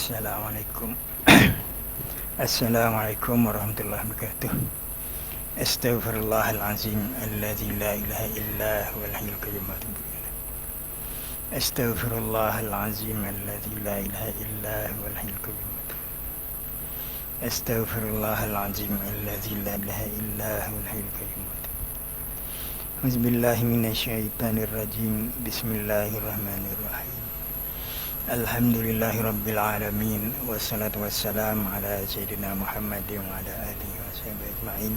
Assalamualaikum. Assalamualaikum warahmatullahi wabarakatuh. Astaghfirullahalazim alladzi la ilaha illa huwal hayyul qayyum wa atubu ilaih. Astaghfirullahalazim alladzi la ilaha illa huwal hayyul qayyum wa atubu ilaih. Astaghfirullahalazim alladzi la ilaha illa huwal hayyul qayyum wa atubu ilaih. Auzubillahi minasyaitonir rajim. Bismillahirrahmanirrahim. Alhamdulillahi Rabbil Alamin. Wassalatu wassalamu ala Sayyidina Muhammadin wa ala alihi wa sahbihi ajma'in.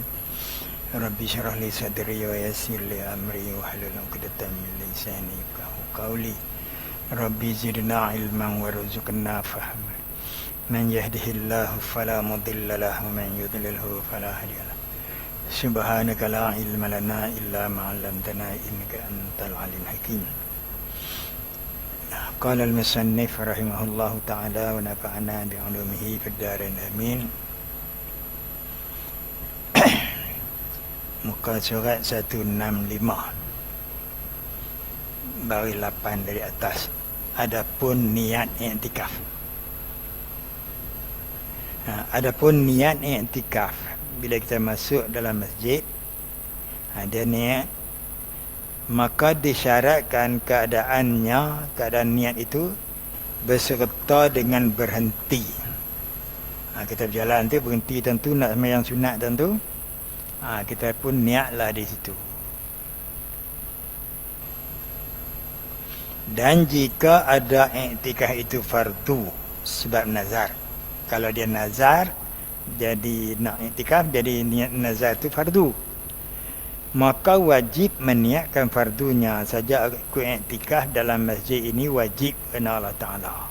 Rabbi syrah li sadri wa yassir li amri wa hlul 'uqdatam min lisani yafqahu qawli. Rabbi zidna ilman warzuqna fahma. Man yahdihillahu fala mudilla lahu wa man yudlilhu fala hadiya lahu. Subhanaka la ilma lana illa ma 'allamtana innaka antal alimul hakim. Qala al-musannif rahimahullahu ta'ala wa nafa'ana bi'ulumihi fid dharain amin. Muka surat 165 baris 8 dari atas. Adapun niat i'tikaf. Adapun niat i'tikaf, bila kita masuk dalam masjid ada niat, maka disyaratkan keadaan niat itu beserta dengan berhenti. Kita berjalan tu berhenti tentu, nak sembahyang sunat tentu, kita pun niatlah di situ. Dan jika ada i'tikaf itu fardu sebab nazar. Kalau dia nazar jadi nak i'tikaf, jadi niat nazar itu fardu, maka wajib meniatkan fardunya saja. Aku i'tikaf dalam masjid ini wajib kerana Allah Ta'ala,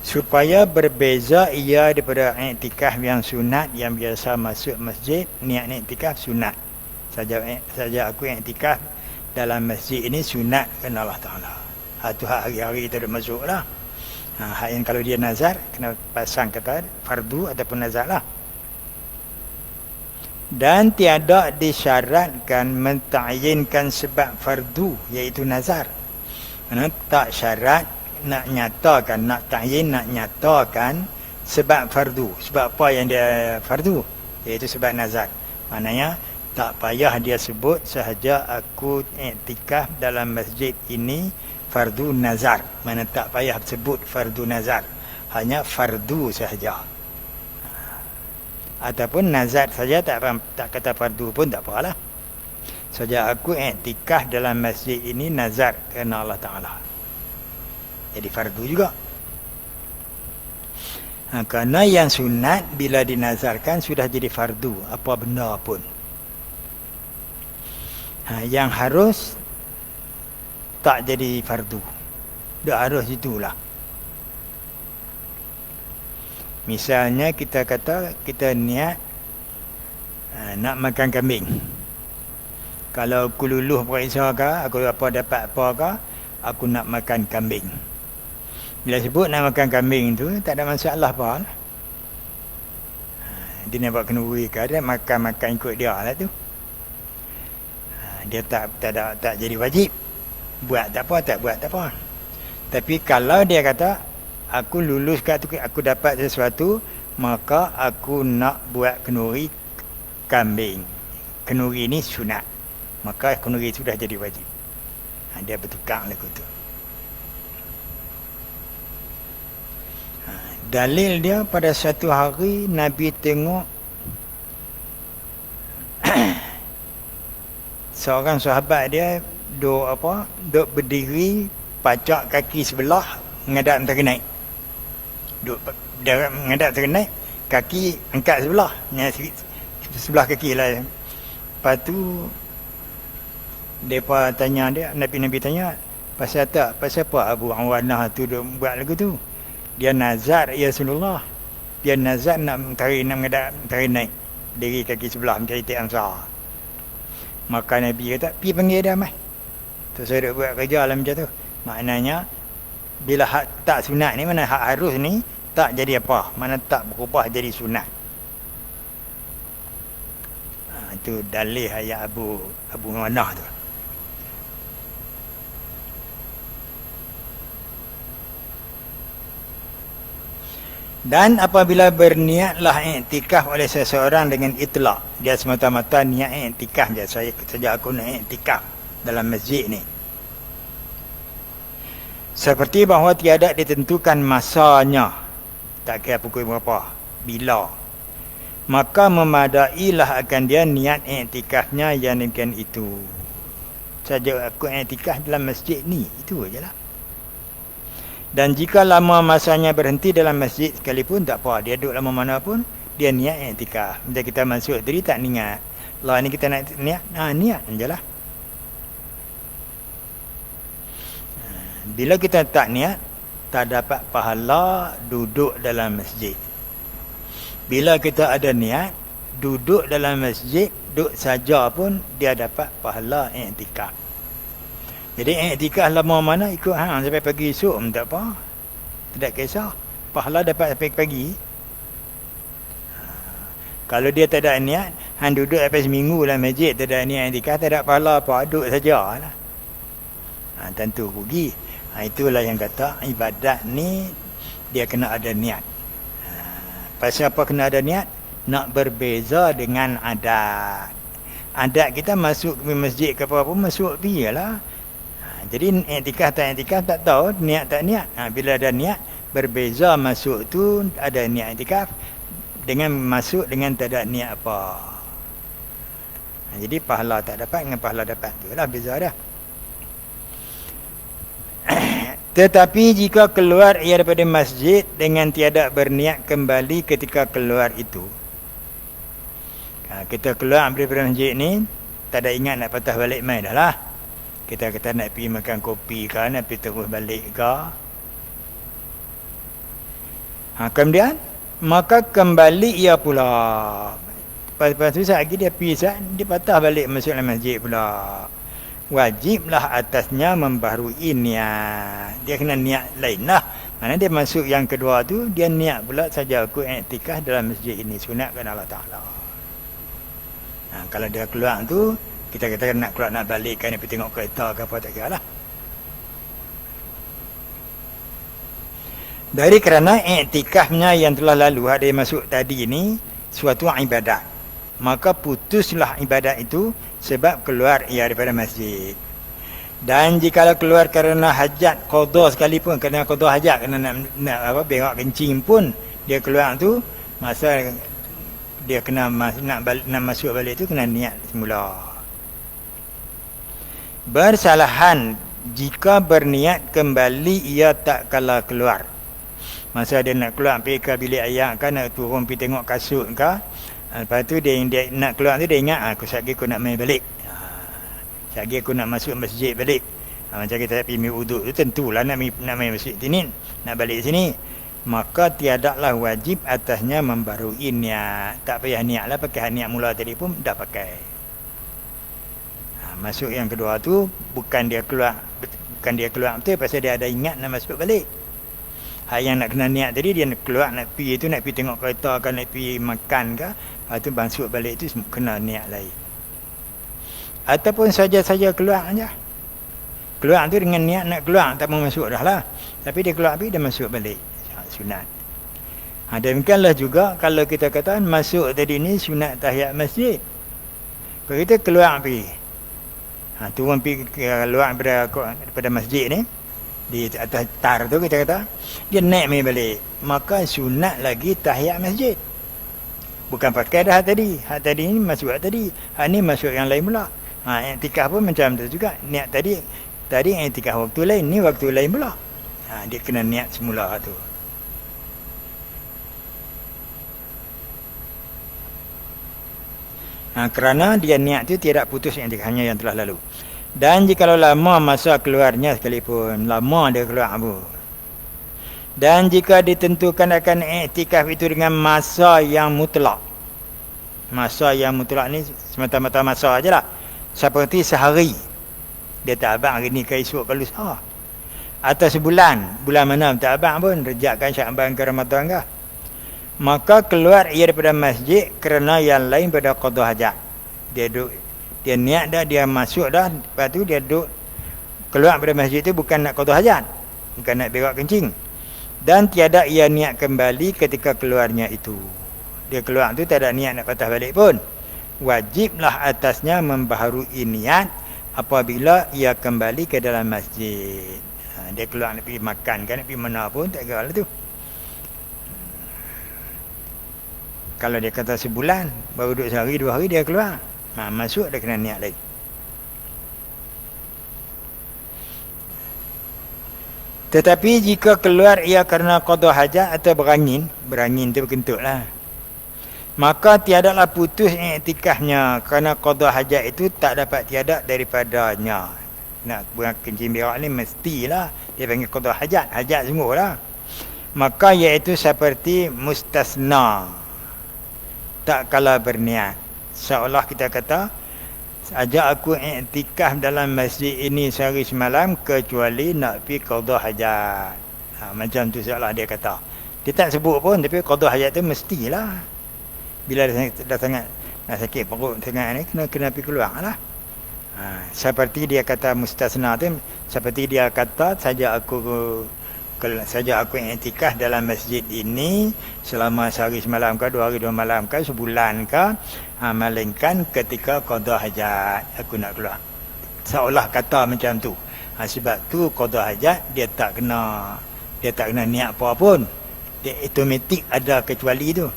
supaya berbeza ia daripada i'tikaf yang sunat, yang biasa masuk masjid niat i'tikaf sunat saja. Aku i'tikaf dalam masjid ini sunat kerana Allah Ta'ala. Itu hak hari-hari kita dah masuk lah. Hak yang kalau dia nazar kena pasang kata fardu ataupun nazar lah. Dan tiada disyaratkan menta'yinkan sebab fardu, iaitu nazar. Tak syarat nak nyatakan, nak ta'yin, nak nyatakan sebab fardu. Sebab apa yang dia fardu, iaitu sebab nazar. Maknanya tak payah dia sebut sahaja aku i'tikaf dalam masjid ini fardu nazar. Mana tak payah sebut fardu nazar, hanya fardu sahaja. Ataupun nazar saja, tak kata fardu pun tak apalah. Saja aku i'tikaf dalam masjid ini nazar kerana Allah Ta'ala, jadi fardu juga. Kerana yang sunat bila dinazarkan sudah jadi fardu, apa benda pun. Yang harus tak jadi fardu, dah harus itulah. Misalnya kita kata kita niat nak makan kambing. Kalau aku luluh periksa ke, aku dapat apa ke, aku nak makan kambing. Bila sebut nak makan kambing tu, tak ada masalah apa lah. Dia nak buat kenduri ke, dia makan ikut dia lah tu. Dia tak jadi wajib. Buat tak apa. Tapi kalau dia kata aku lulus kat tu, aku dapat sesuatu, maka aku nak buat kenduri kambing. Kenduri ini sunat, maka kenduri sudah jadi wajib. Dia bertukar lagu tu. Dalil dia, pada satu hari Nabi tengok seorang sahabat dia duk berdiri, pacak kaki sebelah menghadap terkenaik. Duk menghadap terkenaik, kaki angkat sebelah kaki lah. Lepas tu mereka tanya dia, Nabi tanya, pasal apa Abu Awanah tu duk buat lagu tu? Dia nazar, ya Rasulullah, dia nazar nak menghadap terkenaik, diri kaki sebelah macam itu ansar. Maka Nabi kata, pergi panggil dia mai. Tu saya duk buat kerja lah macam tu. Maknanya bila hak tak sunat ni, mana hak harus ni tak jadi apa, mana tak berubah jadi sunat. Itu dalil ayat Abu Manah tu. Dan apabila berniatlah iktikaf oleh seseorang dengan itlaq, dia semata-mata niat iktikaf je, saja aku nak iktikaf dalam masjid ni, seperti bahawa tiada ditentukan masanya, tak kira pukul berapa, bila, maka memadailah akan dia niat iktikafnya yang demikian itu. Saja aku iktikaf dalam masjid ni, itu ajalah. Dan jika lama masanya berhenti dalam masjid sekalipun tak apa, dia duduk lama mana pun dia niat iktikaf. Bila kita masuk tadi tak niat, lah ni kita nak niat, niat ajalah. Bila kita tak niat, tak dapat pahala duduk dalam masjid. Bila kita ada niat, duduk dalam masjid, duduk saja pun dia dapat pahala iktikaf. Jadi iktikaf lama mana ikut sampai pagi esok pun tak apa. Tidak kisah. Pahala dapat sampai pagi. Kalau dia tak ada niat, duduk sampai seminggu dalam masjid, tak ada niat iktikaf, tak ada pahala apa, duduk sajalah. Tentu rugi. Itulah yang kata ibadat ni dia kena ada niat. Pasal apa kena ada niat? Nak berbeza dengan adat. Adat kita masuk ke masjid ke apa pun masuk piyalah. Jadi iktikaf tak tahu, niat tak niat. Bila ada niat, berbeza masuk tu ada niat iktikaf dengan masuk dengan tak ada niat apa. Jadi pahala tak dapat dengan pahala dapat tu lah beza dah. Tetapi jika keluar ia daripada masjid dengan tiada berniat kembali ketika keluar itu. Kita keluar daripada masjid ni, tak ada ingat nak patah balik main dah lah. Kita kata nak pergi makan kopi ke, nak pergi terus balik ke. Kemudian, maka kembali ia pula. Lepas tu lagi dia pergi, dia patah balik masuk dalam masjid pula. Wajiblah atasnya membaharui niat. Dia kena niat lain lah. Mana dia masuk yang kedua tu, dia niat pula saja aku iktikaf dalam masjid ini, sunatkan Allah Ta'ala. Kalau dia keluar tu, kita kata nak keluar nak balik kan, nak pergi tengok kereta ke apa, tak kira lah. Dari kerana iktikafnya yang telah lalu ada yang masuk tadi ni suatu ibadat, maka putuslah ibadat itu sebab keluar ia daripada masjid. Dan jika keluar kerana hajat qada sekalipun, kerana qada hajat, kerana nak berak kencing pun, dia keluar tu masa dia kena nak masuk balik tu kena niat semula. Bersalahan jika berniat kembali ia tak kala keluar. Masa dia nak keluar pergi ke bilik ayah kan, nak turun pergi tengok kasut ke, lepas tu dia nak keluar tu dia ingat aku sekejap aku nak main balik. Sekejap aku nak masuk masjid balik. Macam kita pergi wuduk tu tentulah nak main masjid sini, nak balik sini. Maka tiadalah wajib atasnya membarui niat. Tak payah niat lah, pakai niat mula tadi pun dah pakai. Masuk yang kedua tu bukan dia keluar betul, pasal dia ada ingat nak masuk balik. Yang nak kena niat tadi, dia nak keluar nak pergi tu, nak pergi tengok kereta kan, nak pergi makan ke, lepas tu masuk balik tu kena niat lain. Ataupun saja-saja keluar aja. Keluar tu dengan niat nak keluar, tak mau masuk dah lah, tapi dia keluar pergi, dia masuk balik. Sunat. Demikianlah juga kalau kita kata masuk tadi ni sunat tahiyat masjid. Kalau kita keluar pergi, turun pergi keluar daripada masjid ni, di atas tar tu kita kata, dia naik main balik, maka sunat lagi tahiyat masjid. Bukan pakai dah tadi. Hak tadi ni masuk hak tadi, hak ni masuk yang lain pula. Iktikaf pun macam tu juga. Niat tadi iktikaf waktu lain, ni waktu lain pula. Dia kena niat semula tu. Kerana dia niat tu tidak putus iktikafnya yang telah lalu. Dan jikalau lama masa keluarnya sekalipun, lama dia keluar apa. Dan jika ditentukan akan iktikaf itu dengan masa yang mutlak. Masa yang mutlak ni semata-mata masa ajalah. Seperti sehari. Dia tak abang hari ni ke esok ke lusa. Atau sebulan. Bulan mana tak abang pun. Rejakkan Syakban ke Ramadan ke. Maka keluar ia daripada masjid kerana yang lain pada qada hajat. Dia niat dah, dia masuk dah, lepas tu dia duduk keluar daripada masjid tu bukan nak qada hajat, bukan nak berak kencing. Dan tiada ia niat kembali ketika keluarnya itu. Dia keluar tu tak ada niat nak patah balik pun. Wajiblah atasnya membaharui niat apabila ia kembali ke dalam masjid. Dia keluar nak pergi makan kan, nak pergi mana pun tak kira lah tu. Kalau dia kata sebulan, baru duduk sehari 2 hari dia keluar, masuk dia kena niat lagi. Tetapi jika keluar ia kerana qada hajat atau berangin tu berkentut lah, maka tiadalah putus iktikafnya, kerana qada hajat itu tak dapat tiada daripadanya. Nak buat kencing berak ni mestilah dia panggil qada hajat, hajat semualah. Maka iaitu seperti mustasna, tak kala berniat. Seolah kita kata, ajak aku iktikaf dalam masjid ini sehari semalam kecuali nak pergi qada hajat. Macam tu seolah dia kata. Dia tak sebut pun, tapi qada hajat tu mestilah. Bila dah sangat nak sakit perut tengah ni, kena pergi keluar lah. Seperti dia kata mustasna tu, seperti dia kata saja aku iktikaf dalam masjid ini selama sehari semalam ke, 2 hari 2 malam ke, sebulan ke, melainkan ketika qada hajat aku nak keluar. Seolah kata macam tu. Sebab tu qada hajat dia tak kena niat apa pun. Dia automatik ada kecuali tu.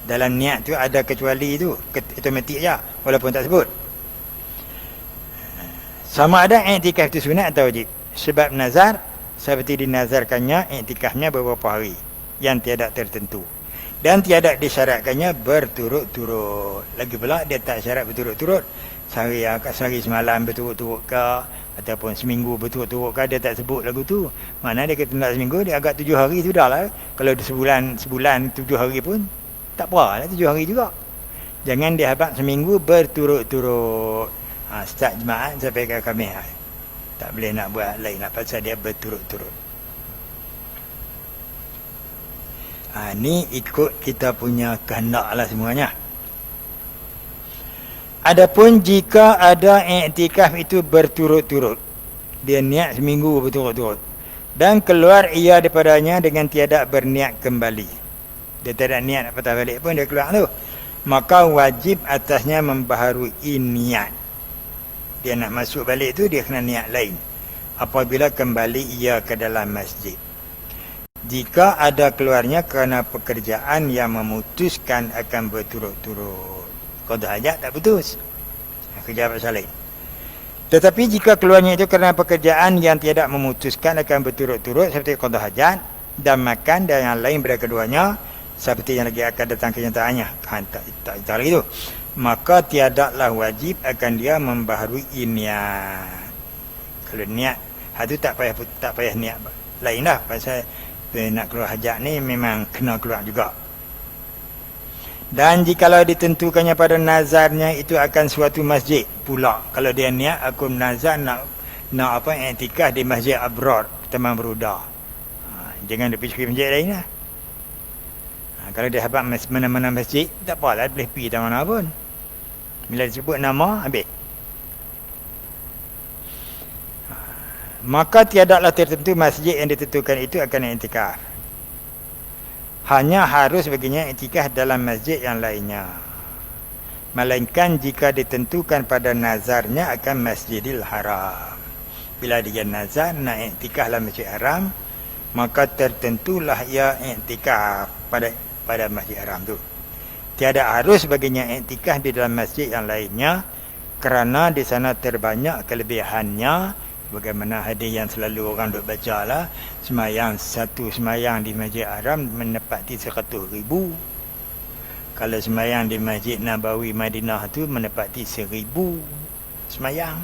Dalam niat tu ada kecuali tu, automatik je walaupun tak sebut. Sama ada iktikaf itu sunat atau wajib. Sebab nazar seperti dinazarkannya iktikafnya beberapa hari yang tiada tertentu dan tiada disyaratkannya berturut-turut. Lagi pula dia tak syarat berturut-turut, sehari semalam berturut-turut ke ataupun seminggu berturut-turut ke, dia tak sebut lagu tu. Mana dia kata nak seminggu, dia agak 7 hari sudahlah. Kalau sebulan 7 hari pun tak apa lah, 7 hari juga. Jangan dia habaq seminggu berturut-turut. Start Jumaat sampai ke Khamis. Tak boleh nak buat lain lah, pasal dia berturut-turut. Ni ikut kita punya kehendak lah semuanya. Adapun jika ada iktikaf itu berturut-turut, dia niat seminggu berturut-turut, dan keluar ia daripadanya dengan tiada berniat kembali, dia tidak niat nak patah balik pun, dia keluar tu, maka wajib atasnya membaharui niat. Dia nak masuk balik tu, dia kena niat lain apabila kembali ia ke dalam masjid. Jika ada keluarnya kerana pekerjaan yang memutuskan akan berturut-turut, qada hajat tak putus, kerja pasal lain. Tetapi jika keluarnya itu kerana pekerjaan yang tidak memutuskan akan berturut-turut seperti qada hajat dan makan dan yang lain pada keduanya, seperti yang lagi akan datang kenyataannya, tak lagi tu, maka tiadalah wajib akan dia membaharui niat. Kalau niat itu tak payah niat lain dah, pasal nak keluar hajat ni memang kena keluar juga. Dan jikalau ditentukannya pada nazarnya itu akan suatu masjid pula, kalau dia niat aku nazar nak iktikaf di Masjid Abrar Taman Berudah, jangan dia pergi masjid lain lah. Kalau dia habaq mana-mana masjid, tak apalah, boleh pergi tak mana pun. Bila disebut nama, habis. Maka tiadalah tertentu masjid yang ditentukan itu akan iktikaf. Hanya harus baginya iktikaf dalam masjid yang lainnya. Melainkan jika ditentukan pada nazarnya akan Masjidil Haram. Bila dia nazar nak iktikaf dalam Masjid Haram, maka tertentulah ia iktikaf pada Masjid Haram tu. Tiada harus baginya iktikaf di dalam masjid yang lainnya, kerana di sana terbanyak kelebihannya. Bagaimana hadis yang selalu orang duk baca lah, satu semayang di Masjid Haram menepati 100,000. Kalau semayang di Masjid Nabawi Madinah tu menepati 1,000 semayang.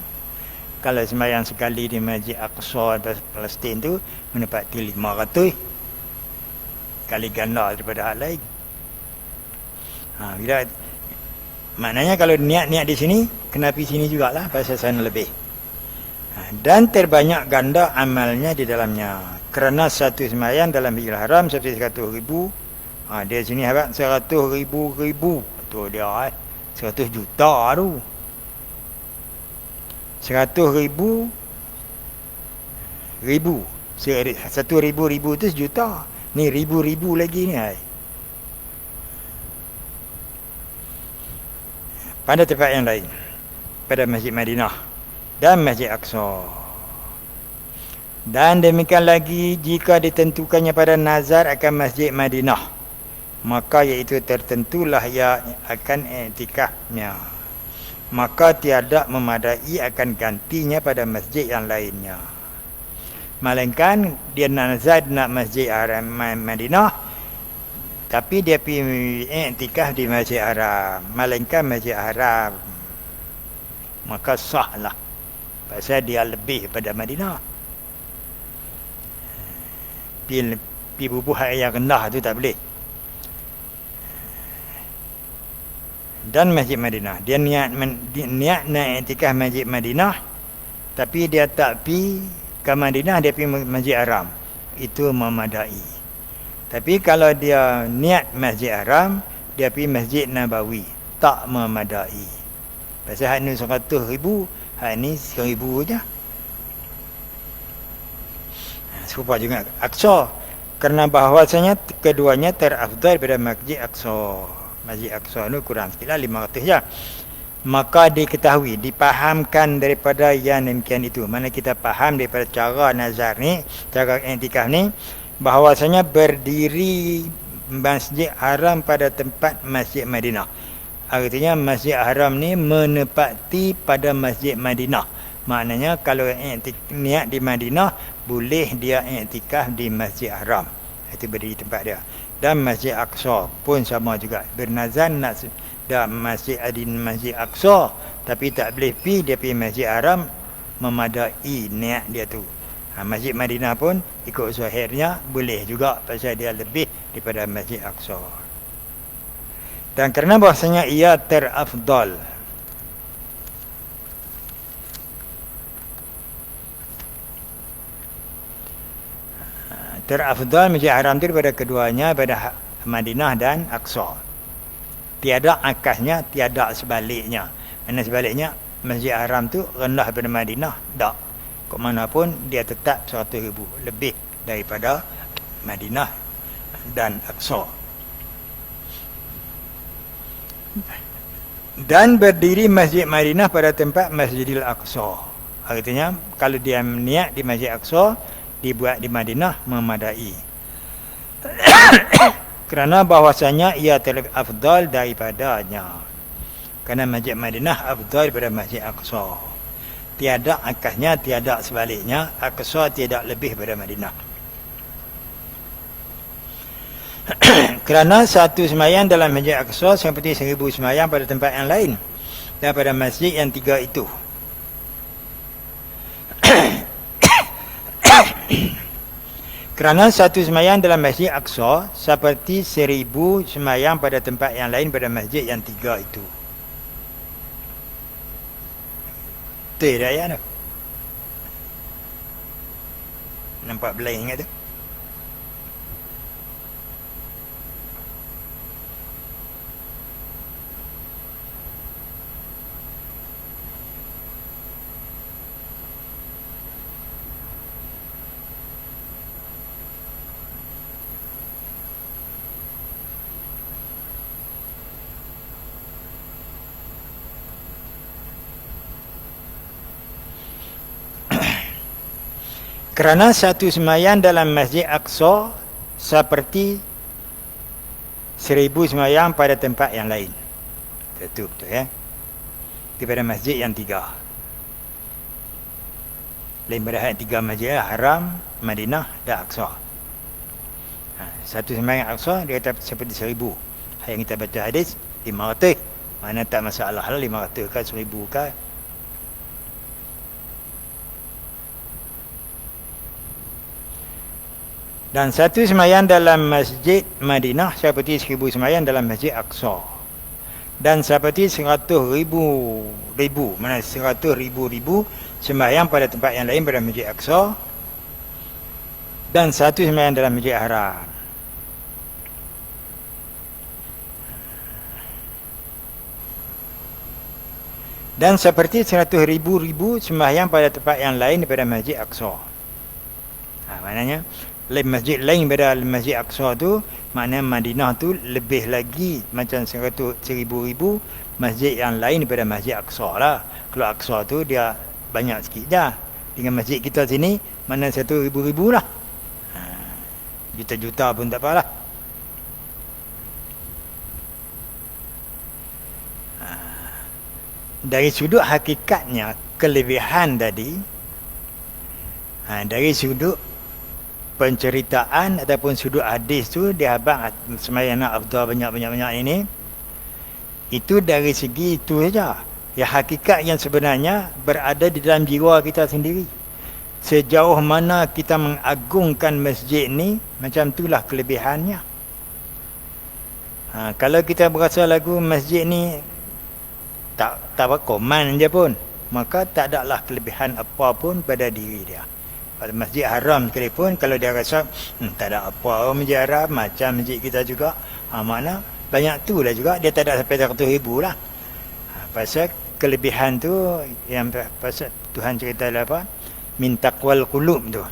Kalau semayang sekali di Masjid Aqsa Palestin tu menepati 500 kali ganda daripada hal lain. Bila maknanya kalau niat di sini, kena pergi sini jugalah, pasal sana lebih. Dan terbanyak ganda amalnya di dalamnya, kerana satu semayang dalam Masjidil Haram seperti 100,000. Dia sini harap 100,000 tu dia 100 juta tu. 100,000 Satu ribu tu 1 juta. Ni ribu-ribu lagi ni. Pada tempat yang lain, pada Masjid Madinah dan Masjid Aqsa. Dan demikian lagi jika ditentukannya pada nazar akan Masjid Madinah, maka iaitu tertentulah ia akan i'tikafnya, maka tiada memadai akan gantinya pada masjid yang lainnya. Melainkan dia nazar nak Masjid Haram Madinah, tapi dia pergi i'tikaf di Masjid Haram, melainkan Masjid Haram, maka sahlah, pasal dia lebih pada Madinah. Pi bubuh yang rendah tu tak boleh. Dan Masjid Madinah, dia niat nak i'tikaf Masjid Madinah, tapi dia tak pi ke Madinah, dia pi Masjid Haram, itu memadai. Tapi kalau dia niat Masjid Haram, dia pi Masjid Nabawi, tak memadai. Pasal hak ni 100,000, hak ni 1,000 je. Serupa juga Aqsa, kerana bahawasanya keduanya terafdal pada Masjid Aqsa. Masjid Aqsa ni kurang sikitlah 500 je. Maka diketahui, dipahamkan daripada yang demikian itu. Mana kita faham daripada cara nazar ni, cara i'tikaf ni, bahawasanya berdiri Masjid Haram pada tempat Masjid Madinah. Artinya Masjid Haram ni menepati pada Masjid Madinah. Maknanya kalau niat di Madinah, boleh dia i'tikaf di Masjid Haram. Itu berdiri tempat dia. Dan Masjid Aqsa pun sama juga. Bernazar nak dah Masjid Aqsa, tapi tak boleh pi, dia pergi Masjid Haram, memadai niat dia tu. Masjid Madinah pun ikut zahirnya boleh juga, pasal dia lebih daripada Masjid Aqsa. Dan kerana bahasanya ia terafdal, Masjid Haram itu daripada keduanya, pada Madinah dan Aqsa. Tiada akasnya, tiada sebaliknya. Mana sebaliknya, Masjid Haram tu rendah daripada Madinah, tak. Kok mana pun dia tetap 100,000 lebih daripada Madinah dan Aqsa. Dan berdiri Masjid Madinah pada tempat Masjidil Aqsa. Artinya kalau dia niat di Masjid Aqsa, dibuat di Madinah, memadai. Kerana bahwasanya ia terlebih afdal daripadanya. Kerana Masjid Madinah afdal daripada Masjid Aqsa. Tiada akasnya, tiada sebaliknya. Aqsa tidak lebih daripada Madinah. Kerana satu semayang dalam Masjid Aqsa seperti 1,000 semayang pada tempat yang lain, dan pada masjid yang 3 itu. Kerana satu semayang dalam Masjid Aqsa seperti 1,000 semayang pada tempat yang lain pada masjid yang 3 itu. Betul tak ya? Nampak blank ingat tu? Kerana satu semayang dalam Masjid Aqsa seperti 1,000 semayang pada tempat yang lain. Betul ya. Daripada masjid yang 3. Lain pada 3 masjid, Haram, Madinah dan Aqsa. Satu semayang Aqsa dia kata seperti 1,000. Yang kita baca hadis 500. Mana tak masalah lah 500 ke 1,000 ke. Dan satu semayang dalam Masjid Madinah seperti 1,000 semayang dalam Masjid Aqsa. Dan seperti 100,000 mana 100,000 semayang pada tempat yang lain pada Masjid Aqsa. Dan satu semayang dalam Masjid Haram. Dan seperti 100,000 semayang pada tempat yang lain daripada Masjid Aqsa. Mana Maknanya masjid lain daripada Masjid Aqsa tu, maknanya Madinah tu lebih lagi macam 1,000 masjid yang lain daripada Masjid Aqsa lah. Kalau Aqsa tu dia banyak sikit je. Dengan masjid kita sini mana 1,000 lah. Juta-juta pun tak apalah. Dari sudut hakikatnya kelebihan tadi, dari sudut penceritaan ataupun sudut hadis tu dia abang sembahyang afdal banyak-banyak ini, itu dari segi itu saja. Ya, hakikat yang sebenarnya berada di dalam jiwa kita sendiri. Sejauh mana kita mengagungkan masjid ni, macam itulah kelebihannya. Kalau kita berasa lagu masjid ni tak apa, koman je pun, maka tak adalah kelebihan apa pun pada diri dia. Pada Masjid Haram sekalipun, kalau dia rasa tak ada apa Masjid Haram, macam masjid kita juga, mana banyak tu lah juga, dia tak ada sampai 100,000 lah. Pasal kelebihan tu yang pasal Tuhan cerita apa, min taqwal qulub tu.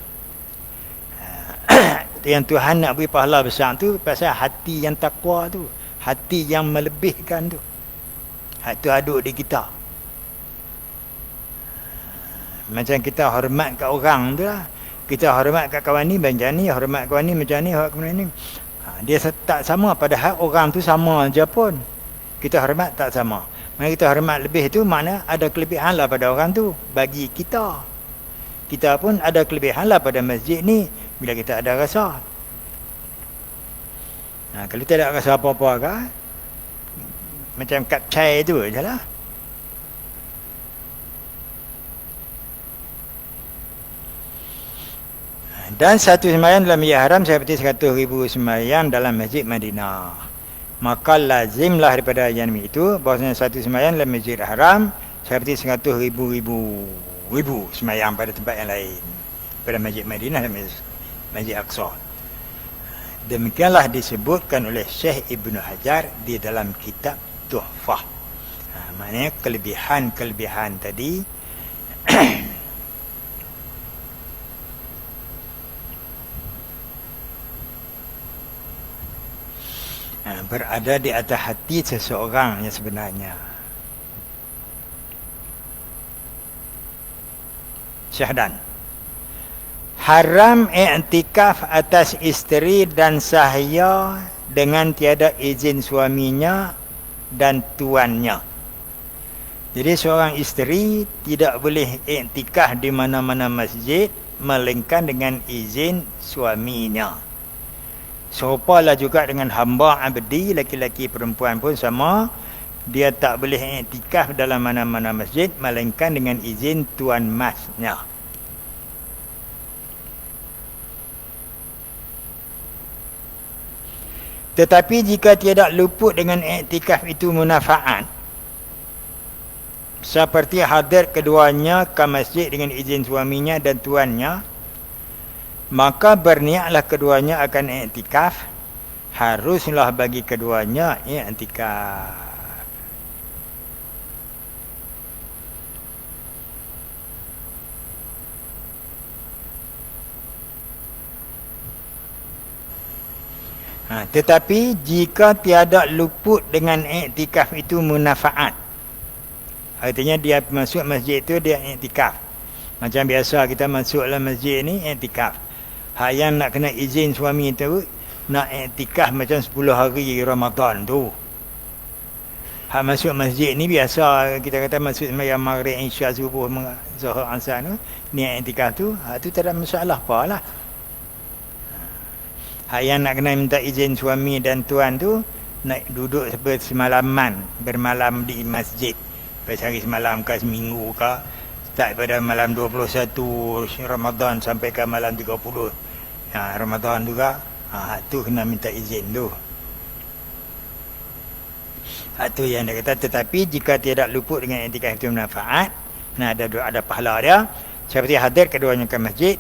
Yang Tuhan nak beri pahala besar tu pasal hati yang takwa tu, hati yang melebihkan tu. Itu aduk di kita. Macam kita hormat kat orang tu lah. Kita hormat kat kawan ni macam ni, hormat kawan ni macam ni, hormat kawan ni. Dia tak sama, padahal orang tu sama je pun. Kita hormat tak sama. Mana kita hormat lebih tu, makna ada kelebihan lah pada orang tu bagi kita. Kita pun ada kelebihan lah pada masjid ni bila kita ada rasa. Kalau tak ada rasa apa-apa kan, macam kapcai tu je lah. Dan satu sembahyang dalam Masjid Haram seperti 100,000 sembahyang dalam Masjid Madinah. Maka lazimlah daripada yang itu bahawasanya satu sembahyang dalam Masjid Haram seperti 100,000 sembahyang pada tempat yang lain, pada Masjid Madinah dan Masjid Aqsa. Demikianlah disebutkan oleh Syekh Ibnu Hajar di dalam kitab Tuhfah. Maknanya kelebihan-kelebihan tadi berada di atas hati seseorang yang sebenarnya. Syahdan. Haram i'tikaf atas isteri dan sahaya dengan tiada izin suaminya dan tuannya. Jadi seorang isteri tidak boleh i'tikaf di mana-mana masjid melainkan dengan izin suaminya. Serupalah juga dengan hamba abdi, laki-laki perempuan pun sama. Dia tak boleh i'tikaf dalam mana-mana masjid melainkan dengan izin tuan masnya. Tetapi jika tidak luput dengan i'tikaf itu munafaat, seperti hadir keduanya ke masjid dengan izin suaminya dan tuannya, maka berniatlah keduanya akan i'tikaf, haruslah bagi keduanya i'tikaf. Tetapi jika tiada luput dengan i'tikaf itu munafaat, artinya dia masuk masjid itu dia i'tikaf. Macam biasa kita masuk dalam masjid ni i'tikaf. Hak yang nak kena izin suami tu nak i'tikaf macam 10 hari Ramadan tu. Hak masuk masjid ni biasa kita kata masuk sembahyang maghrib, isya, subuh, zuhur, asar tu, ni i'tikaf tu, hak tu tak ada masalah apalah. Hak yang nak kena minta izin suami dan tuan tu nak duduk semalaman, bermalam di masjid. Sehari semalam ke seminggu ke, start pada malam 21 Ramadan sampai ke malam 30 Ramadan juga. Tu kena minta izin tu. Tu yang dia kata, tetapi jika tidak luput dengan i'tikaf itu manfaat, ada pahala dia, seperti hadir keduanya ke masjid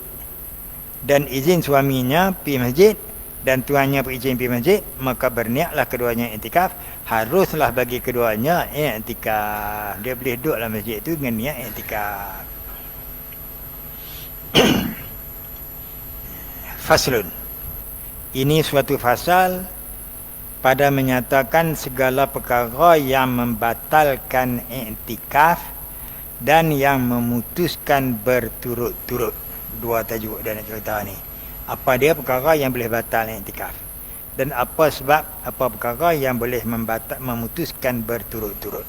dan izin suaminya pergi masjid dan tuannya berizin pergi masjid, maka berniatlah keduanya i'tikaf, haruslah bagi keduanya i'tikaf. Dia boleh duduk dalam masjid itu dengan niat i'tikaf. Faslun. Ini suatu fasal pada menyatakan segala perkara yang membatalkan i'tikaf dan yang memutuskan berturut-turut. Dua tajuk dia nak cerita ni. Apa dia perkara yang boleh batal i'tikaf, dan apa sebab apa perkara yang boleh memutuskan berturut-turut.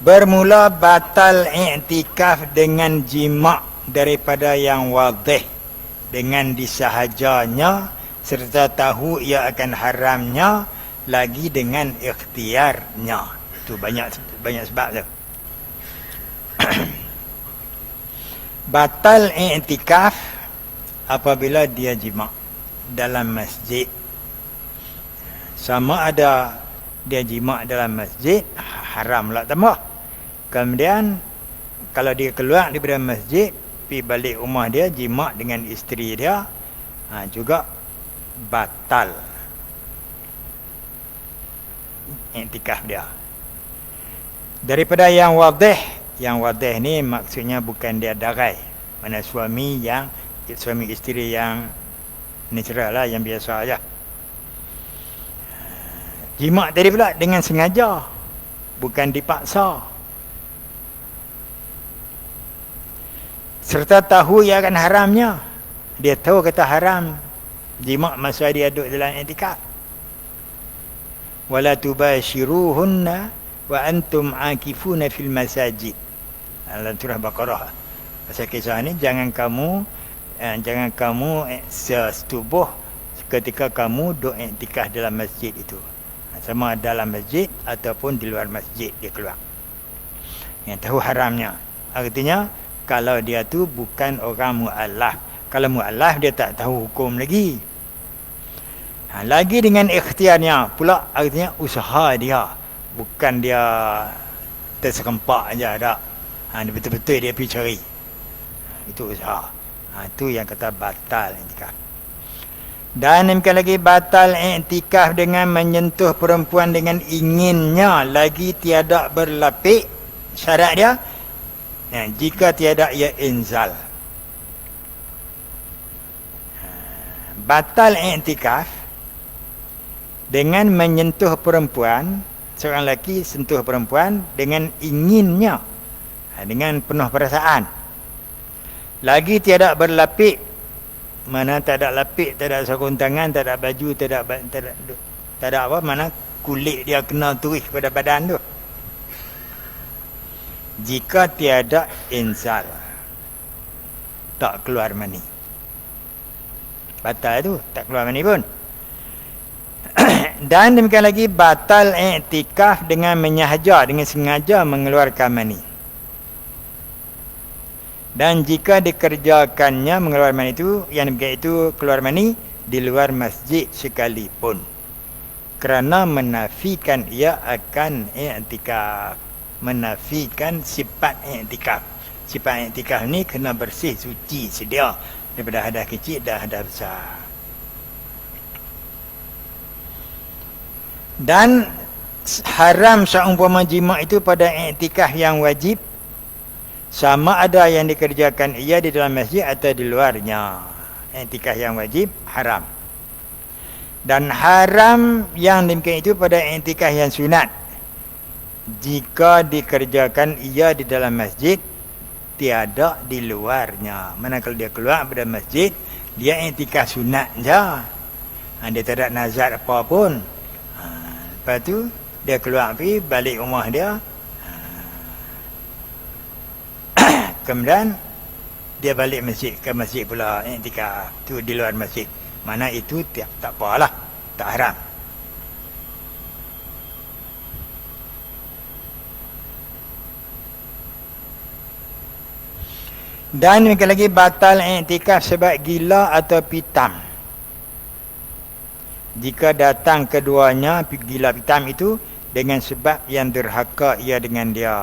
Bermula batal i'tikaf dengan jima' daripada yang wadih, dengan disahajanya serta tahu ia akan haramnya, lagi dengan ikhtiarnya. Itu banyak sebab tu. Batal i'tikaf apabila dia jima' dalam masjid. Sama ada dia jima' dalam masjid, haram lah tambah. Kemudian kalau dia keluar daripada masjid, pergi balik rumah dia, jima' dengan isteri dia, juga batal i'tikaf dia. Daripada yang wadih ni maksudnya bukan dia darai, mana suami isteri yang natural lah, yang biasa aja. Jima' tadi pula dengan sengaja, bukan dipaksa. Serta tahu ia akan haramnya. Dia tahu kata haram jima' masa dia duduk dalam i'tikaf. Wala tubashiruhunna wa antum akifuna fil masajid. Dalam surah Baqarah. Pasal kisah ni, jangan kamu setubuh ketika kamu duduk i'tikaf dalam masjid itu. Sama dalam masjid ataupun di luar masjid dia keluar. Yang tahu haramnya. Artinya kalau dia tu bukan orang mu'allaf. Kalau mu'allaf dia tak tahu hukum lagi. Lagi dengan ikhtiarnya pula, artinya usaha dia. Bukan dia terserempak aja tak. Dia betul-betul dia pergi cari. Itu usaha. Itu yang kata batal i'tikaf. Dan demikian lagi batal i'tikaf dengan menyentuh perempuan dengan inginnya, lagi tiada berlapik. Syarat dia, jika tiada ia inzal. Batal i'tikaf dengan menyentuh perempuan, seorang lelaki sentuh perempuan dengan inginnya, dengan penuh perasaan, lagi tiada berlapik. Mana tak ada lapik, tak ada sarung tangan, tak ada baju, tak ada apa, mana kulit dia kena turis pada badan tu. Jika tiada inzal, tak keluar mani. Batal tu, tak keluar mani pun. Dan demikian lagi batal i'tikaf dengan menyahaja, dengan sengaja mengeluarkan mani. Dan jika dikerjakannya mengeluarkan mani itu, yang demikian itu keluar mani di luar masjid sekalipun, kerana menafikan ia akan i'tikaf, menafikan sifat i'tikaf. Sifat i'tikaf ni kena bersih, suci sedia daripada hadas kecil dan hadas besar. Dan haram seumpama jima' itu pada i'tikaf yang wajib, sama ada yang dikerjakan ia di dalam masjid atau di luarnya. I'tikaf yang wajib haram. Dan haram yang demikian itu pada i'tikaf yang sunat, jika dikerjakan ia di dalam masjid, tiada di luarnya. Mana kalau dia keluar dari masjid, dia i'tikaf sunat je. Dia tak ada nazar apa pun. Lepas tu dia keluar pergi balik rumah dia. Kemudian dia balik masjid, ke masjid pula i'tikaf tu di luar masjid. Mana itu tak apalah, tak haram. Dan demikian lagi batal i'tikaf sebab gila atau pitam. Jika datang keduanya, gila pitam itu, dengan sebab yang derhaka ia dengan dia.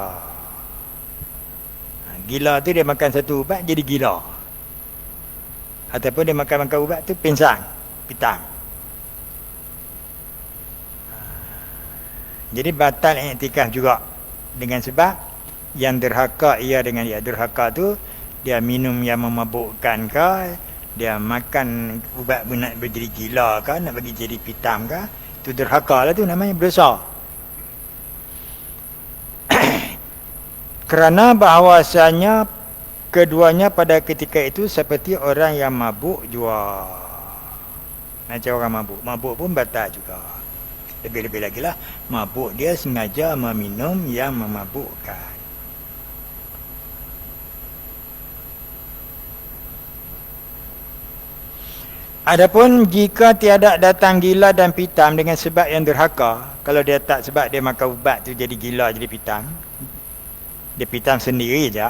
Gila tu dia makan satu ubat jadi gila, ataupun dia makan ubat tu pingsan, pitam. Jadi batal i'tikaf juga dengan sebab yang derhaka ia dengan dia. Derhaka tu dia minum yang memabukkan ke, dia makan ubat nak berjadi gila ke, nak bagi jadi pitam ke, itu derhaka lah, tu namanya berdosa. Kerana bahawasanya keduanya pada ketika itu seperti orang yang mabuk jua. Macam orang mabuk. Mabuk pun batal juga. Lebih-lebih lagi lah, mabuk dia sengaja meminum yang memabukkan. Adapun jika tiada datang gila dan pitam dengan sebab yang derhaka, kalau dia tak sebab dia makan ubat tu jadi gila, jadi pitam, dia pitam sendiri je,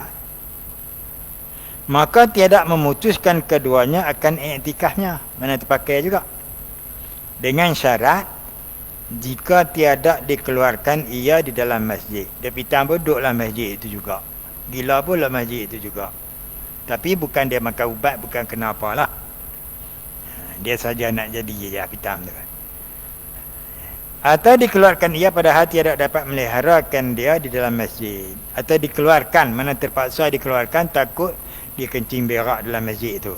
maka tiada memutuskan keduanya akan iktikafnya. Mana terpakai juga. Dengan syarat, jika tiada dikeluarkan ia di dalam masjid. Dia pitam pun duduk dalam masjid itu juga. Gila pun dalam masjid itu juga. Tapi bukan dia makan ubat, bukan kenapa lah. Dia saja nak jadi je pitam tu. Atau dikeluarkan ia padahal tiada dapat meliharakan dia di dalam masjid. Atau dikeluarkan, mana terpaksa dikeluarkan takut dia kencing berak dalam masjid itu.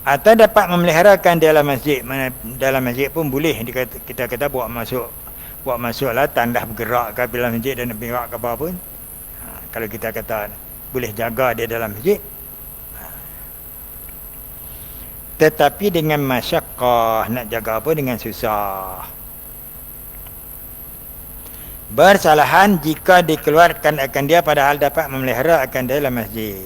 Atau dapat memeliharakan dia dalam masjid, mana dalam masjid pun boleh kita kata buat masuk lah, tandas bergerak ke dalam masjid dan berak ke apa pun. Kalau kita kata boleh jaga dia dalam masjid. Tetapi dengan masyaqqah, nak jaga apa, dengan susah. Bersalahan jika dikeluarkan akan dia padahal dapat memelihara akan dia dalam masjid.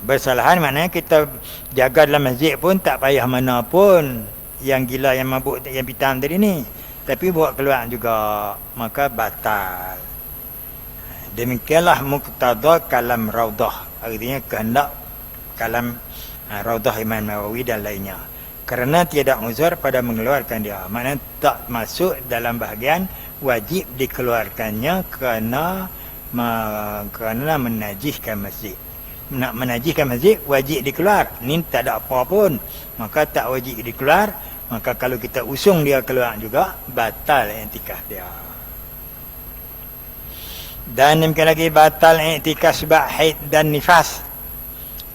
Bersalahan maknanya kita jaga dalam masjid pun tak payah mana pun yang gila, yang mabuk, yang pitam tadi ni, tapi buat keluar juga, maka batal. Demikianlah muqtada kalam Raudah, artinya kehendak kalam Raudah Imam Nawawi dan lainnya. Kerana tiada uzur pada mengeluarkan dia, maknanya tak masuk dalam bahagian wajib dikeluarkannya kerana menajiskan masjid. Nak menajiskan masjid wajib dikeluar, ni tak ada apa pun, maka tak wajib dikeluar. Maka kalau kita usung dia keluar juga, batal iktikaf dia. Dan demikian lagi batal iktikaf sebab haid dan nifas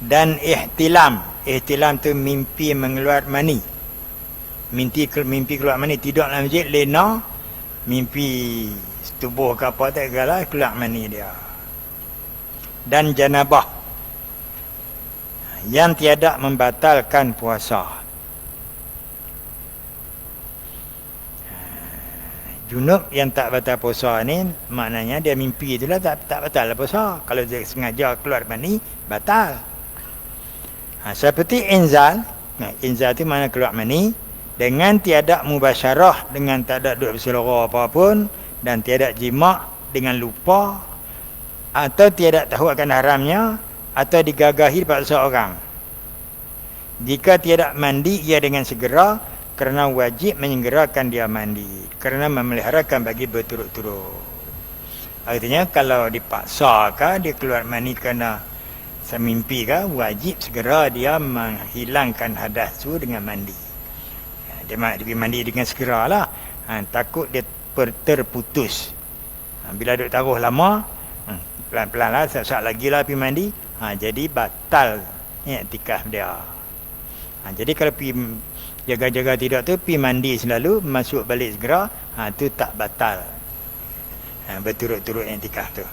dan ihtilam. Ihtilam tu mimpi mengeluar mani, mimpi keluar mani, tidur dalam masjid lena, mimpi tubuh ke apa tak segala, keluar mani dia. Dan janabah yang tiada membatalkan puasa. Junub yang tak batal puasa ni, maknanya dia mimpi itulah tak batal puasa. Kalau dia sengaja keluar mani, batal. Seperti inzal. Inzal tu mana keluar mani dengan tiada mubasyarah, dengan tak ada duduk berselera apa pun, dan tiada jima dengan lupa, atau tiada tahu akan haramnya, atau digagahi dipaksa orang. Jika tiada mandi ia dengan segera, kerana wajib menyegerakan dia mandi, kerana memeliharakan bagi berturut-turut. Artinya kalau dipaksa ke dia keluar mani kerana semimpi ke, wajib segera dia menghilangkan hadas tu dengan mandi. Dia pergi mandi dengan segera lah. Takut dia terputus. Bila duduk taruh lama, pelan-pelan lah, saat lagi lah pergi mandi, jadi batal iktikaf dia. Jadi kalau pergi jaga-jaga tidak tu, pergi mandi selalu, masuk balik segera, tu tak batal. Berturut-turut iktikaf tu.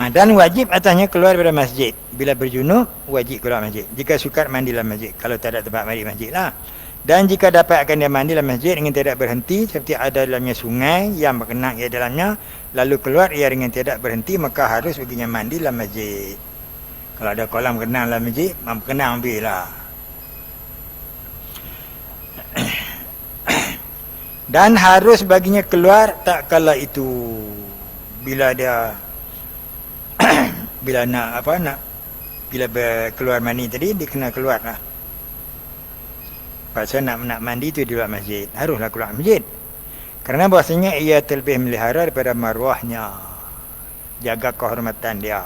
Dan wajib atasnya keluar daripada masjid. Bila berjunub, wajib keluar masjid. Jika sukar, mandi dalam masjid. Kalau tak ada tempat mandi masjid lah. Dan jika dapat akan dia mandi dalam masjid dengan tidak berhenti, seperti ada dalamnya sungai yang berkenang ia dalamnya, lalu keluar ia dengan tidak berhenti, maka harus baginya mandi dalam masjid. Kalau ada kolam renang dalam masjid, berkenang ambil lah. Dan harus baginya keluar tak kala itu, bila dia bila bila keluar mani tadi, dia kena keluar lah. Pasal nak mandi tu di luar masjid, haruslah keluar masjid. Kerana bahasanya ia terlebih melihara daripada maruahnya, jaga kehormatan dia.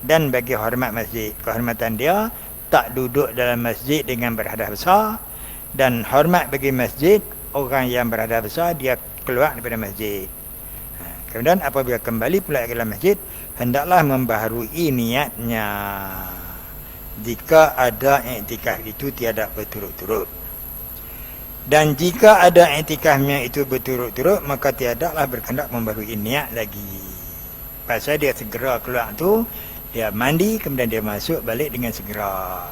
Dan bagi hormat masjid, kehormatan dia tak duduk dalam masjid dengan berhadas besar. Dan hormat bagi masjid, orang yang berhadas besar dia keluar daripada masjid. Kemudian apabila kembali pula ke dalam masjid, hendaklah membaharui niatnya jika ada i'tikaf itu tiada berturut-turut. Dan jika ada i'tikafnya itu berturut-turut, maka tiadalah berkehendak membaharui niat lagi. Pasal dia segera keluar tu, dia mandi, kemudian dia masuk balik dengan segera,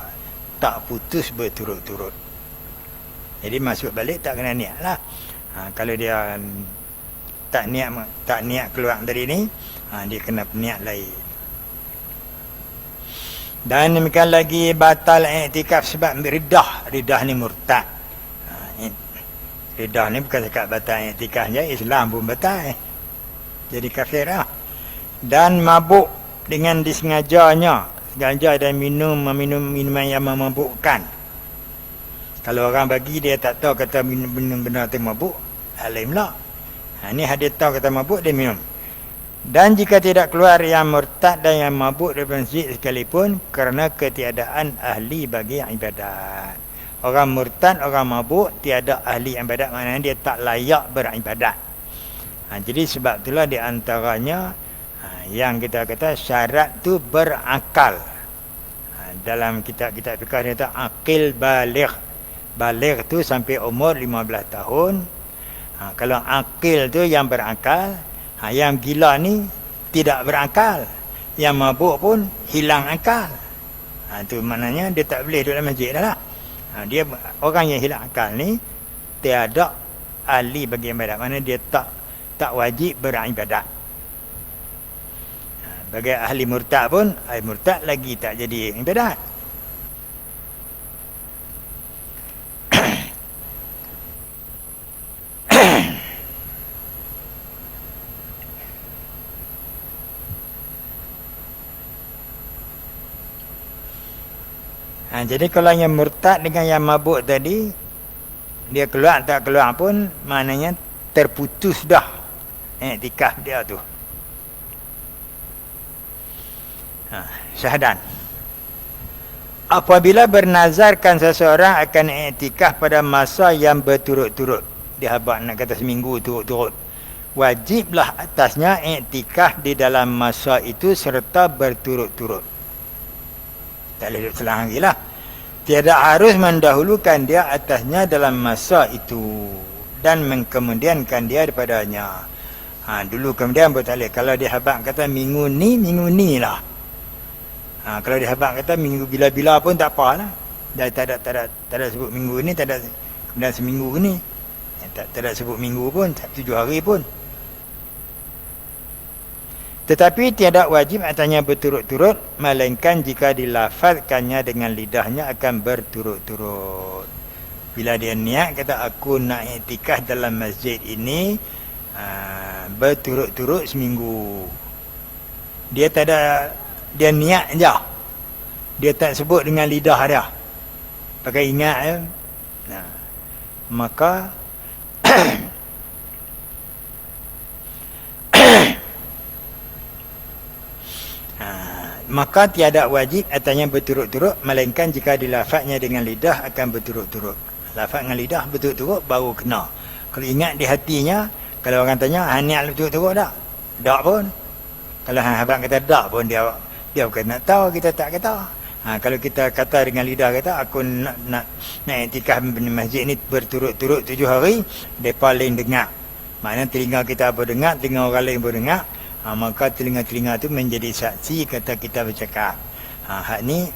tak putus berturut-turut. Jadi masuk balik tak kena niat lah. Kalau dia tak niat keluar dari ni, dia kena niat lain. Dan demikian lagi batal i'tikaf sebab ridah. Ridah ni murtad. Ridah ni bukan cakap batal i'tikaf je, Islam pun batal. Jadi kafir lah. Dan mabuk dengan disengajanya, sengaja dan meminum minuman yang memabukkan. Kalau orang bagi dia tak tahu kata minum benda tu mabuk, lain pula. Ni dia tahu kata mabuk, dia minum. Dan jika tidak keluar yang murtad dan yang mabuk dari masjid sekalipun, kerana ketiadaan ahli bagi ibadat. Orang murtad, orang mabuk, tiada ahli ibadat, maknanya dia tak layak beribadat. Jadi sebab itulah di antaranya yang kita kata syarat tu berakal. Dalam kitab-kitab fiqh dia kata akil baligh. Baligh tu sampai umur 15 tahun. Kalau akil tu yang berakal, yang gila ni tidak berakal, yang mabuk pun hilang akal. Tu maknanya dia tak boleh duduk dalam masjid dah lah. Dia orang yang hilang akal ni tiada ahli bagi ibadat, maknanya dia tak wajib beribadat. Bagi ahli murtad pun, ahli murtad lagi tak jadi ibadat. Jadi kalau yang murtad dengan yang mabuk tadi, dia keluar tak keluar pun, maknanya terputus dah i'tikaf dia tu. Syahadan. Apabila bernazarkan seseorang akan i'tikaf pada masa yang berturut-turut, dia habaq nak kata seminggu turut-turut, wajiblah atasnya i'tikaf di dalam masa itu serta berturut-turut. Tak boleh duduk selang lagi lah. Tiada harus mendahulukan dia atasnya dalam masa itu dan mengkemudiankan dia daripadanya. Dulu kemudian boleh. Kalau dia habaq kata minggu ni lah. Kalau dia habaq kata minggu bila-bila pun tak apa lah. Dah tak ada sebut minggu ni, tak ada kemudian seminggu ni. Tak ada sebut minggu pun, 7 hari pun. Tetapi tiada wajib atasnya berturut-turut, melainkan jika dilafazkannya dengan lidahnya akan berturut-turut. Bila dia niat kata aku nak i'tikaf dalam masjid ini berturut-turut seminggu, dia tak ada, dia niat je, dia tak sebut dengan lidah dia, pakai ingat ya. Maka maka tiada wajib atasnya berturut-turut, melainkan jika dilafaznya dengan lidah akan berturut-turut. Lafaz dengan lidah berturut-turut baru kena. Kalau ingat di hatinya, kalau orang tanya niat berturut-turut tak? Tak pun. Kalau habaq kata tak pun, dia bukan nak tahu, kita tak kata. Kalau kita kata dengan lidah kata aku nak i'tikaf di masjid ni berturut-turut 7 hari, depa lain dengar. Maknanya telinga kita apa dengar, telinga orang lain pun dengar. Maka telinga-telinga tu menjadi saksi kata kita bercakap. Hak ni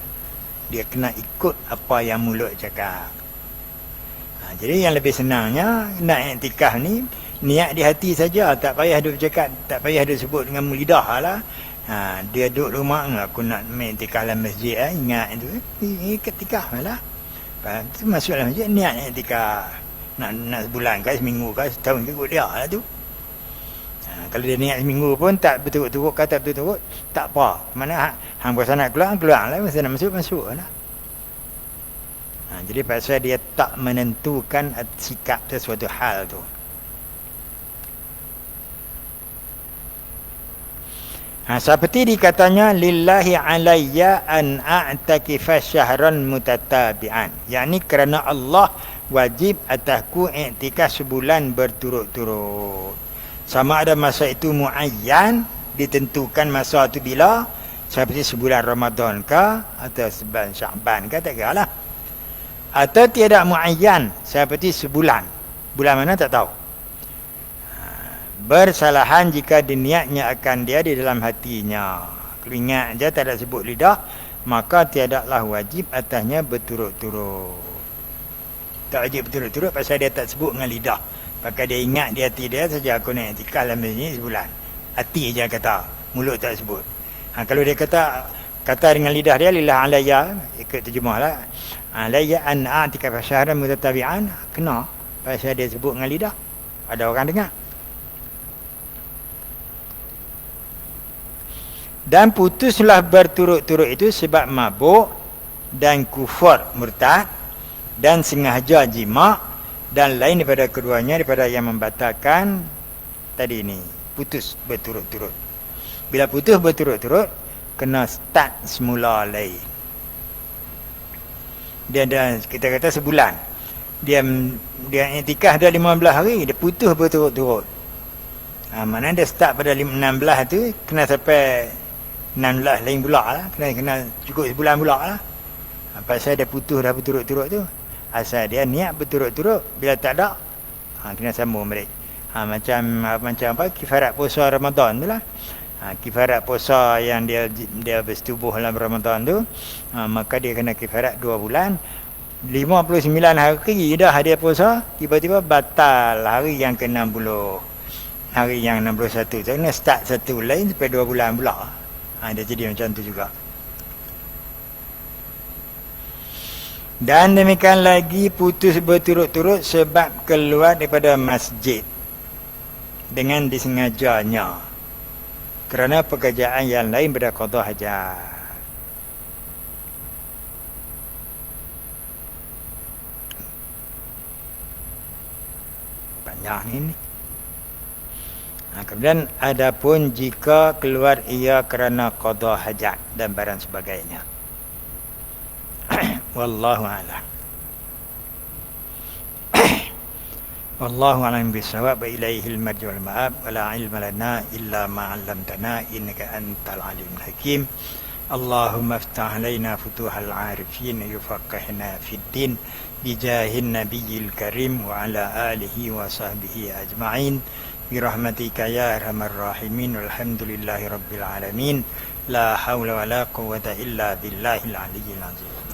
dia kena ikut apa yang mulut cakap. Jadi yang lebih senangnya nak i'tikaf ni niat di hati saja, tak payah duk bercakap, tak payah duk sebut dengan lidah lah. Dia duduk rumah, aku nak i'tikaf dalam masjid, ingat itu i'tikaf lah. Lepas tu masuk dalam masjid niat i'tikaf. Nak sebulan ke seminggu ke setahun ke, ikut dia lah tu. Kalau dia niat seminggu pun tak berturut-turut, kata berturut-turut, tak apa. Mana hang puasa nak keluar lah, masa nak masuk lah. Jadi pasal dia tak menentukan sikap sesuatu hal tu. Seperti dikatanya lillahi alayya an a'takifa syahran mutatabi'an, yakni kerana Allah wajib atasku i'tikaf sebulan berturut-turut. Sama ada masa itu muayyan, ditentukan masa itu bila, seperti sebulan Ramadan ke atau sebulan Syaban ke, tak kira lah. Atau tiada muayyan, seperti sebulan. Bulan mana tak tahu. Bersalahan jika diniatnya akan dia di dalam hatinya. Kalau ingat je tak ada sebut lidah, maka tiadalah wajib atasnya berturut-turut. Tak wajib berturut-turut pasal dia tak sebut dengan lidah. Pakai dia ingat di hati dia saja, aku nak i'tikaf dalam masjid sebulan. Hati je kata, mulut tak sebut. Kalau dia kata dengan lidah dia, lillah alayya, ikut terjemahlah, alayya an a'tikaf syahran mutatabi'an, kena pasal dia sebut dengan lidah. Ada orang dengar. Dan putuslah berturut-turut itu sebab mabuk dan kufur murtad dan sengaja jima dan lain daripada keduanya, daripada yang membatalkan tadi ini. Putus berturut-turut. Bila putus berturut-turut, kena start semula lain. Kita kata sebulan. Dia i'tikaf dah 15 hari, dia putus berturut-turut. Mana dia start pada 16 tu, kena sampai 16 lain pula lah. Kena cukup sebulan pula lah. Pasal dia putus dah berturut-turut tu. Asal dia niat berturut-turut, bila tak ada, kena sambung balik. Macam apa, kifarat puasa Ramadan tu lah. Kifarat puasa yang dia bersetubuh dalam Ramadan tu, maka dia kena kifarat 2 bulan. 59 hari dah dia puasa, tiba-tiba batal hari yang ke-60, hari yang 61 tu, kena start satu lain sampai 2 bulan pula. Dia jadi macam tu juga. Dan demikian lagi putus berturut-turut sebab keluar daripada masjid dengan disengajanya kerana pekerjaan yang lain pada qada hajat. Panjang ini. Kemudian adapun jika keluar ia kerana qada hajat dan barang sebagainya. Wallahu a'lam. Wallahu a'lam bissawab, wa ilaihil marji wal ma'ab, wa la ilma lana illa ma 'allamtana innaka antal alimul hakim. Allahumma iftah alaina futuhal 'arifin yufaqqihna fid din bijahin nabiyil karim wa ala alihi wa sahbihi ajma'in birahmatika ya arhamar rahimin walhamdulillahi rabbil alamin la haula wala quwwata illa billahil aliyyil azim.